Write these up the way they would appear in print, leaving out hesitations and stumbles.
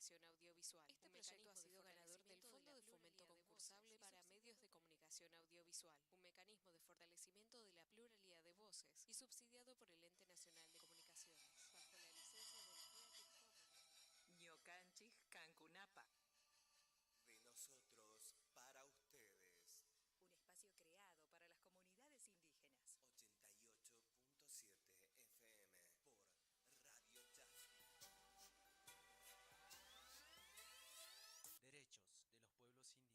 comunicación audiovisual. Este proyecto ha sido ganador del Fondo de Fomento Concursable para Medios de Comunicación Audiovisual, un mecanismo de fortalecimiento de la pluralidad de voces y subsidiado por el Ente Nacional de Comunicaciones, bajo la licencia del Creative Commons. Ñocanchis Cancunapa. De nosotros para ustedes. Un espacio creado para las comunidades indígenas. 88.7 FM por Radio Chasqui. Derechos de los pueblos indígenas.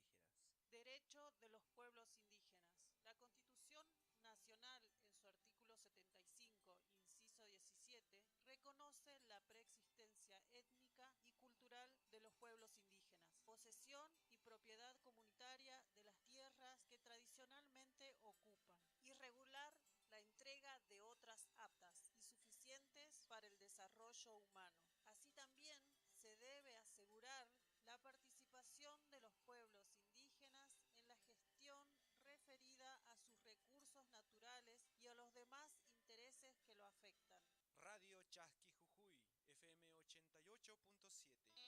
Derecho de los pueblos indígenas. La Constitución Nacional, en su artículo 75, inciso 17, reconoce la preexistencia étnica y cultural de los pueblos indígenas, posesión y propiedad comunitaria de las tierras que tradicionalmente ocupan, y regular la entrega de otras aptas y suficientes para el desarrollo humano. Así también se debe asegurar la participación de los pueblos indígenas en la gestión referida a sus recursos naturales y a los demás intereses que lo afectan. Radio Chasqui Jujuy, FM 88.7.